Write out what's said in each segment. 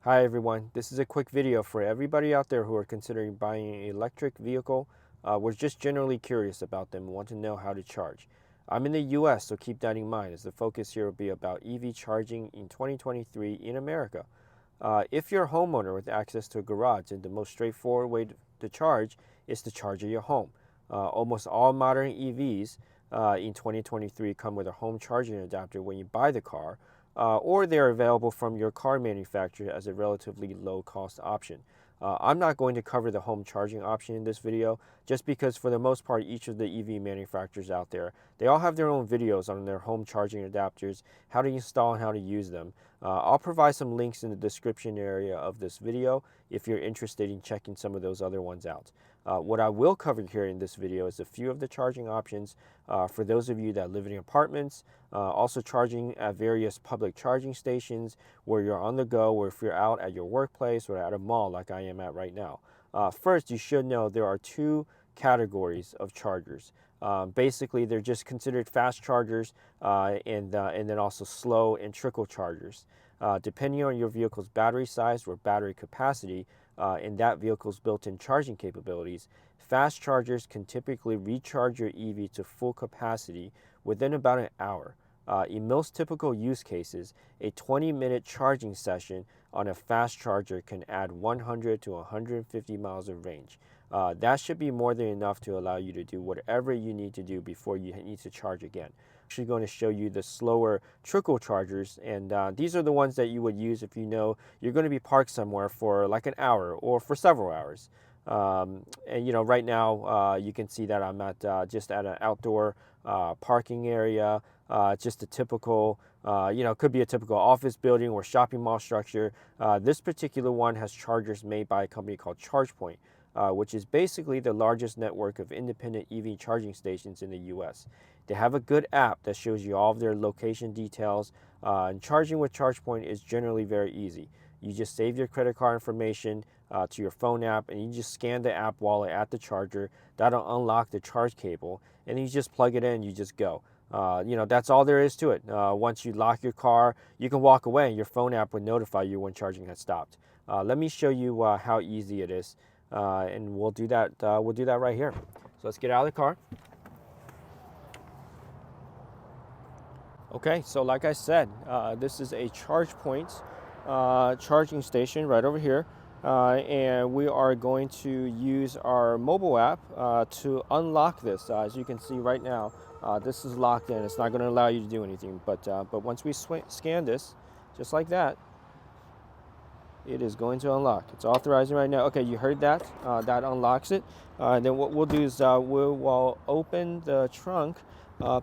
Hi everyone, this is a quick video for everybody out there who are considering buying an electric vehicle. We're just generally curious about them and want to know how to charge. I'm in the US, so keep that in mind as the focus here will be about EV charging in 2023 in America. If you're a homeowner with access to a garage, then the most straightforward way to charge is to charge at your home. Almost all modern EVs in 2023 come with a home charging adapter when you buy the car, or they're available from your car manufacturer as a relatively low-cost option. I'm not going to cover the home charging option in this video just because for the most part each of the EV manufacturers out there, they all have their own videos on their home charging adapters, how to install and how to use them. I'll provide some links in the description area of this video if you're interested in checking some of those other ones out. What I will cover here in this video is a few of the charging options for those of you that live in apartments, also charging at various public charging stations where you're on the go, or if you're out at your workplace or at a mall like I am at right now. First, you should know there are two categories of chargers. Basically, they're just considered fast chargers and then also slow and trickle chargers. Depending on your vehicle's battery size or battery capacity and that vehicle's built-in charging capabilities, fast chargers can typically recharge your EV to full capacity within about an hour. In most typical use cases, a 20-minute charging session on a fast charger can add 100 to 150 miles of range. That should be more than enough to allow you to do whatever you need to do before you need to charge again. I'm actually going to show you the slower trickle chargers, and these are the ones that you would use if you know you're going to be parked somewhere for like an hour or for several hours. And you know, right now you can see that I'm at just at an outdoor parking area, just a typical, could be a typical office building or shopping mall structure. This particular one has chargers made by a company called ChargePoint, which is basically the largest network of independent EV charging stations in the US. They have a good app that shows you all of their location details, and charging with ChargePoint is generally very easy. You just save your credit card information to your phone app, and you just scan the app wallet at the charger. That'll unlock the charge cable, and you just plug it in, you just go. That's all there is to it. Once you lock your car, you can walk away, and your phone app will notify you when charging has stopped. Let me show you how easy it is, and we'll do that. We'll do that right here. So let's get out of the car. Okay, so like I said, this is a ChargePoint charging station right over here, and we are going to use our mobile app to unlock this. As you can see right now, this is locked in. It's not going to allow you to do anything, but once we scan this, just like that, it is going to unlock. It's authorizing right now. Okay, you heard that. That unlocks it. And then what we'll do is we'll open the trunk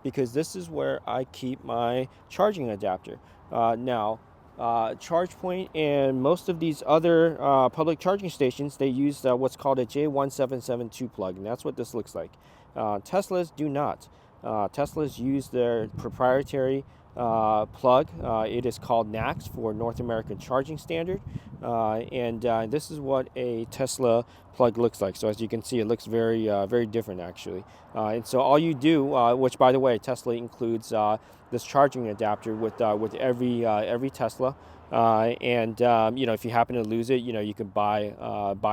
because this is where I keep my charging adapter. Now, ChargePoint and most of these other public charging stations, they use what's called a J1772 plug, and that's what this looks like. Teslas do not. Teslas use their proprietary plug. It is called NACS for North American Charging Standard, and this is what a Tesla plug looks like. So as you can see, it looks very very different actually. And so all you do, which by the way, Tesla includes this charging adapter with every Tesla. If you happen to lose it, you can buy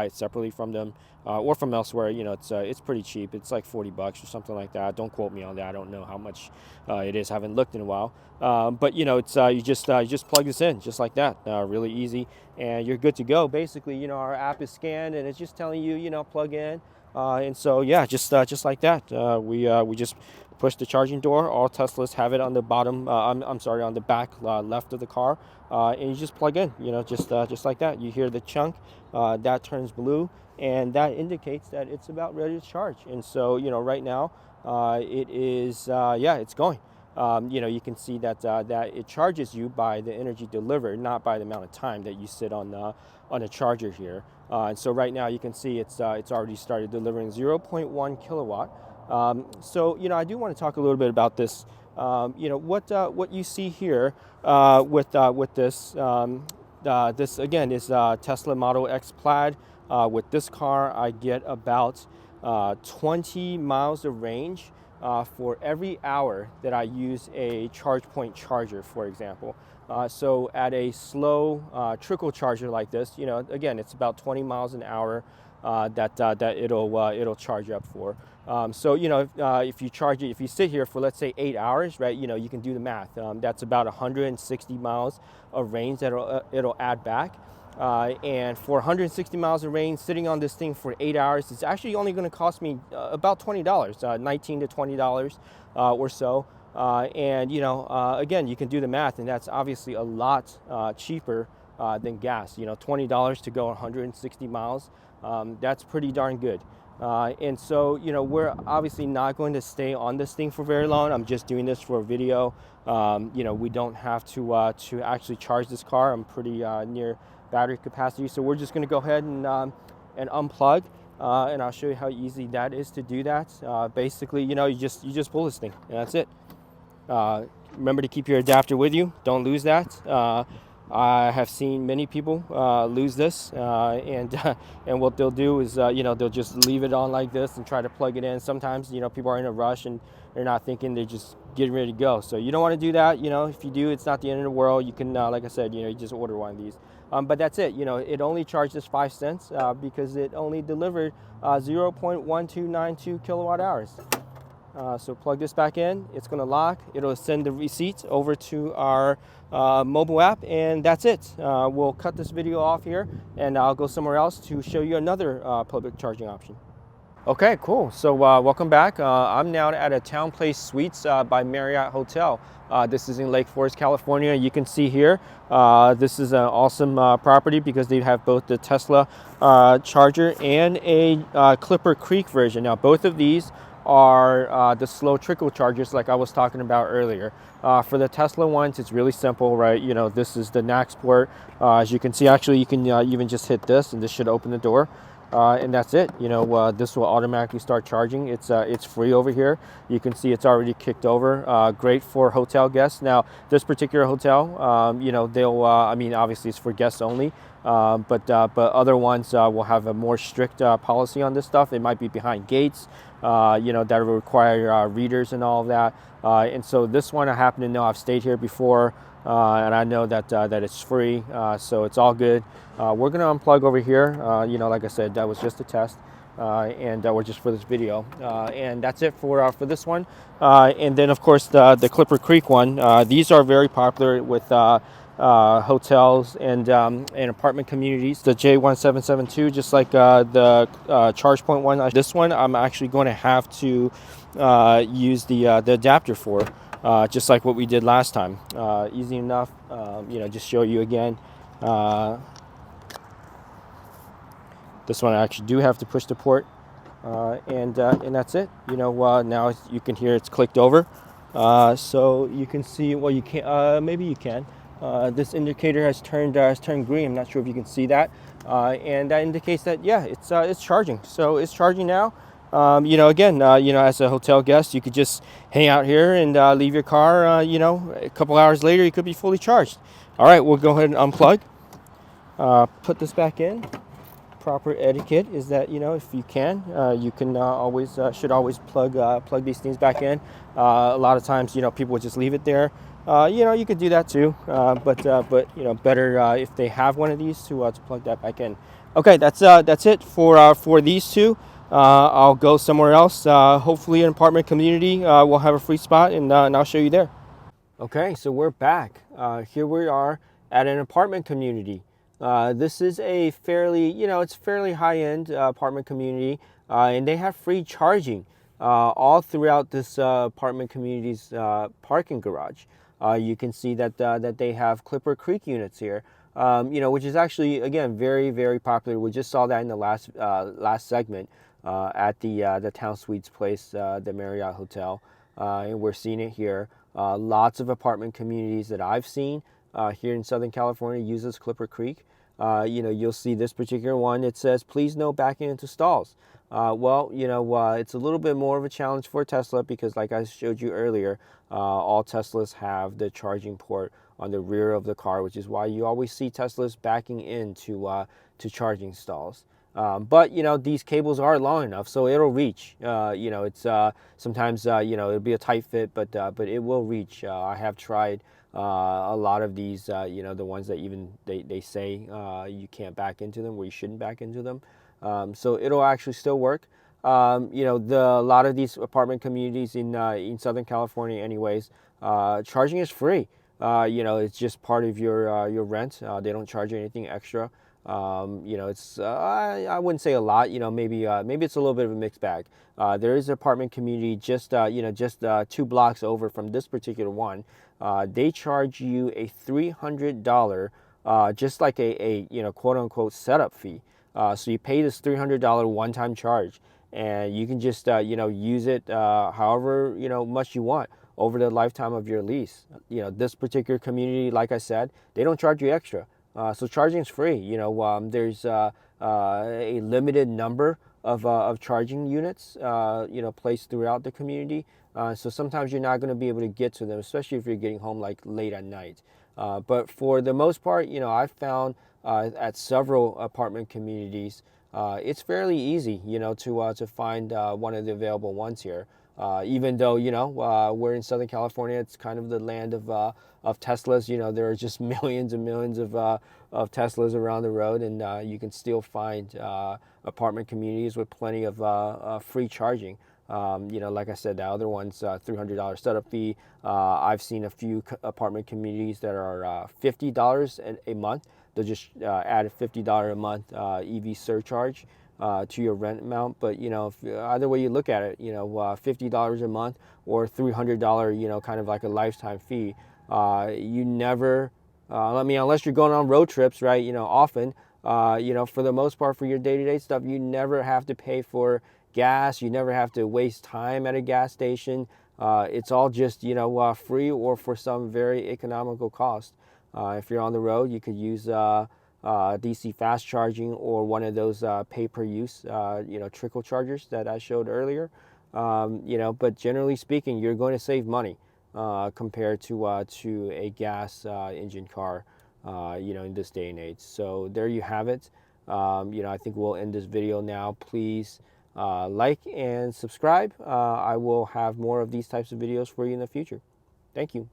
it separately from them or from elsewhere. It's pretty cheap. It's like $40 or something like that. Don't quote me on that. I don't know how much it is. Haven't looked in a while. But it's you just plug this in just like that. Really easy, and you're good to go. Basically, our app is scanned and it's just telling you, plug in. And so yeah, just like that, we just push the charging door. All Teslas have it on the bottom. I'm sorry, on the back left of the car, and you just plug in. Just like that. You hear the chunk that turns blue, and that indicates that it's about ready to charge. And so right now, it is it's going. You can see that it charges you by the energy delivered, not by the amount of time that you sit on a charger here. And so right now you can see it's already started delivering 0.1 kilowatt. So I do want to talk a little bit about this. What you see here with this. This again is Tesla Model X Plaid. With this car, I get about 20 miles of range for every hour that I use a ChargePoint charger, for example. So at a slow trickle charger like this, you know, again, it's about 20 miles an hour that it'll charge up for. So you know, if you charge it, if you sit here for let's say 8 hours, right? You know, you can do the math. That's about 160 miles of range that it'll add back. And for 160 miles of range, sitting on this thing for 8 hours, it's actually only going to cost me about $20, $19 to $20 or so. And you know, again, you can do the math, and that's obviously a lot cheaper than gas. You know, $20 to go 160 miles. That's pretty darn good. And so, you know, we're obviously not going to stay on this thing for very long. I'm just doing this for a video. You know, we don't have to actually charge this car. I'm pretty near battery capacity, so we're just going to go ahead and unplug. And I'll show you how easy that is to do that. Basically, you know, you just pull this thing, and that's it. Remember to keep your adapter with you. Don't lose that. I have seen many people lose this, and what they'll do is, you know, they'll just leave it on like this and try to plug it in. Sometimes, you know, people are in a rush and they're not thinking, they're just getting ready to go. So you don't want to do that. You know, if you do, it's not the end of the world. You can, like I said, you know, you just order one of these. But that's it. You know, it only charges 5 cents because it only delivered 0.1292 kilowatt hours. So plug this back in, it's going to lock, it'll send the receipt over to our mobile app, and that's it. We'll cut this video off here, and I'll go somewhere else to show you another public charging option. Okay, cool. So welcome back. I'm now at a Town Place Suites by Marriott Hotel. This is in Lake Forest, California. You can see here, this is an awesome property because they have both the Tesla charger and a Clipper Creek version. Now, both of these are the slow trickle chargers like I was talking about earlier. For the Tesla ones, it's really simple, right? You know, this is the NACS port. As you can see, actually, you can even just hit this and this should open the door. And that's it. You know, this will automatically start charging. It's free over here. You can see it's already kicked over. Great for hotel guests. Now, this particular hotel, you know, they'll, I mean, obviously it's for guests only. But other ones will have a more strict policy on this stuff. It might be behind gates, you know, that will require readers and all of that. And so this one, I happen to know, I've stayed here before, and I know that that it's free, so it's all good. We're going to unplug over here. You know, like I said, that was just a test, and we're just for this video. And that's it for this one. And then, of course, the Clipper Creek one. These are very popular with hotels and apartment communities. The J1772, just like the ChargePoint one. This one I'm actually going to have to use the adapter for, just like what we did last time. Easy enough. You know, just show you again. This one I actually do have to push the port, and that's it. You know, now you can hear it's clicked over. So you can see, well, you can't, maybe you can. This indicator has turned green. I'm not sure if you can see that, and that indicates that, yeah, it's charging. So it's charging now. You know, again, you know, as a hotel guest, you could just hang out here and leave your car. You know, a couple hours later, you could be fully charged. All right, we'll go ahead and unplug. Put this back in. Proper etiquette is that, you know, if you can always should always plug these things back in. A lot of times, you know, people would just leave it there. You know, you could do that too, but you know, better if they have one of these to plug that back in. Okay, that's it for these two. I'll go somewhere else. Hopefully, an apartment community will have a free spot, and I'll show you there. Okay, so we're back. Here we are at an apartment community. This is a fairly, you know, it's fairly high-end apartment community, and they have free charging all throughout this apartment community's parking garage. You can see that that they have Clipper Creek units here, you know, which is actually, again, very, very popular. We just saw that in the last segment at the Town Suites place, the Marriott Hotel, and we're seeing it here. Lots of apartment communities that I've seen here in Southern California uses Clipper Creek. You know, you'll see this particular one. It says, please no backing into stalls. Well, you know, it's a little bit more of a challenge for Tesla because, like I showed you earlier, all Teslas have the charging port on the rear of the car, which is why you always see Teslas backing into to charging stalls. But, you know, these cables are long enough, so it'll reach. You know, it's sometimes, you know, it'll be a tight fit, but it will reach. I have tried A lot of these, the ones that even they say you can't back into them, where you shouldn't back into them. So it'll actually still work. A lot of these apartment communities in Southern California, anyways, charging is free. It's just part of your rent. They don't charge you anything extra. It's I wouldn't say a lot. Maybe it's a little bit of a mixed bag. There is an apartment community just 2 blocks over from this particular one. They charge you a $300, just like a quote unquote setup fee. So you pay this $300 one-time charge, and you can just use it however much you want over the lifetime of your lease. This particular community, like I said, they don't charge you extra. So charging is free. There's a limited number of charging units, placed throughout the community. So sometimes you're not going to be able to get to them, especially if you're getting home like late at night. But for the most part, I've found at several apartment communities, it's fairly easy, to find one of the available ones here. Even though we're in Southern California, it's kind of the land of Teslas. There are just millions and millions of Teslas around the road, and you can still find apartment communities with plenty of free charging. Like I said, the other one's $300 setup fee. I've seen a few apartment communities that are $50 a month. They'll just add a $50 a month EV surcharge to your rent amount. But if, either way you look at it, $50 a month or $300, kind of like a lifetime fee, you never, unless you're going on road trips, right? Often, for the most part, for your day-to-day stuff, you never have to pay for gas. You never have to waste time at a gas station. It's all just free or for some very economical cost. If you're on the road, you could use DC fast charging or one of those pay-per-use, trickle chargers that I showed earlier. But generally speaking, you're going to save money compared to a gas engine car, in this day and age. So there you have it. I think we'll end this video now. Please like and subscribe. I will have more of these types of videos for you in the future. Thank you.